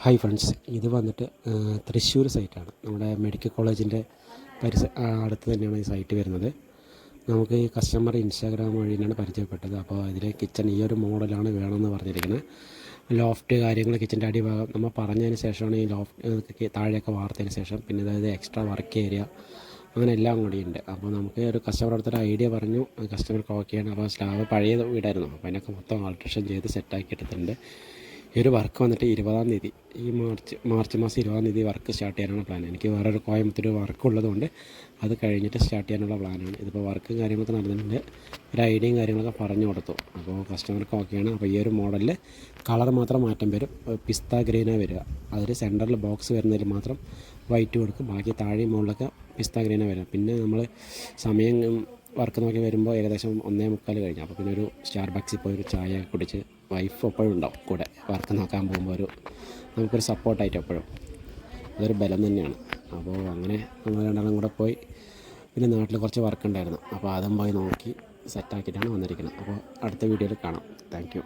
Hi friends, ഇത് വന്നിട്ട് തൃശ്ശൂർ സൈറ്റാണ്. നമ്മുടെ മെഡിക്കൽ കോളേജിൻ്റെ അടുത്ത് തന്നെയാണ് ഈ സൈറ്റ് വരുന്നത്. നമുക്ക് ഈ കസ്റ്റമർ ഇൻസ്റ്റാഗ്രാം വഴിയാണ് പരിചയപ്പെട്ടത്. അപ്പോൾ ഇതിൽ കിച്ചൺ ഈ ഒരു മോഡലാണ് വേണമെന്ന് പറഞ്ഞിരിക്കുന്നത്. ലോഫ്റ്റ് കാര്യങ്ങൾ, കിച്ചൻ്റെ അടിഭാഗം നമ്മൾ പറഞ്ഞതിന് ശേഷമാണ് ഈ ലോഫ്റ്റ് താഴെയൊക്കെ വാർത്തതിന് ശേഷം പിന്നെ അതായത് എക്സ്ട്രാ വർക്ക് ഏരിയ അങ്ങനെ എല്ലാം കൂടിയുണ്ട്. അപ്പോൾ നമുക്ക് ഒരു കസ്റ്റമർ അടുത്തൊരു ഐഡിയ പറഞ്ഞു, കസ്റ്റമർക്ക് ഓക്കെയാണ്. അപ്പോൾ സ്ലാബ് പഴയ വീടായിരുന്നു, അപ്പോൾ അതിനൊക്കെ മൊത്തം ആൾട്രേഷൻ ചെയ്ത് സെറ്റാക്കി എടുത്തിട്ടുണ്ട്. ഈ ഒരു വർക്ക് വന്നിട്ട് 20-ാം തീയതി, ഈ മാർച്ച് മാസം 20-ാം തീയതി വർക്ക് സ്റ്റാർട്ട് ചെയ്യാനുള്ള പ്ലാൻ. എനിക്ക് വേറൊരു കോയമ്പത്തൂർ വർക്ക് ഉള്ളതുകൊണ്ട് അത് കഴിഞ്ഞിട്ട് സ്റ്റാർട്ട് ചെയ്യാനുള്ള പ്ലാനാണ്. ഇതിപ്പോൾ വർക്കും കാര്യങ്ങളൊക്കെ നടന്നിട്ടുണ്ട്. ഒരു ഐഡിയയും കാര്യങ്ങളൊക്കെ പറഞ്ഞു കൊടുത്തു. അപ്പോൾ കസ്റ്റമർക്ക് ഓക്കെയാണ്. അപ്പോൾ ഈ ഒരു മോഡലിൽ കളർ മാത്രം മാറ്റം വരും. പിസ്ത ഗ്രീനാണ് വരിക. അതിൽ സെൻറ്ററിൽ ബോക്സ് വരുന്നതിൽ മാത്രം വൈറ്റ് കൊടുക്കും. ബാക്കി താഴെയും മുകളിലൊക്കെ പിസ്ത ഗ്രീനാണ് വരിക. പിന്നെ നമ്മൾ സമയം വർക്ക് നോക്കി വരുമ്പോൾ ഏകദേശം 1:45 കഴിഞ്ഞു. അപ്പോൾ പിന്നെ ഒരു സ്റ്റാർബക്സിൽ പോയി ഒരു ചായ കുടിച്ച് വൈഫ് എപ്പോഴും ഉണ്ടാവും കൂടെ. വർക്ക് നോക്കാൻ പോകുമ്പോൾ നമുക്കൊരു സപ്പോർട്ടായിട്ട് എപ്പോഴും അതൊരു ബലം തന്നെയാണ്. അപ്പോൾ അങ്ങനെ നമ്മൾ രണ്ടെണ്ണം കൂടെ പോയി. പിന്നെ നാട്ടിൽ കുറച്ച് വർക്ക് ഉണ്ടായിരുന്നു, അപ്പോൾ അതും പോയി നോക്കി സെറ്റാക്കിയിട്ടാണ് വന്നിരിക്കുന്നത്. അപ്പോൾ അടുത്ത വീഡിയോയിൽ കാണാം. Thank you.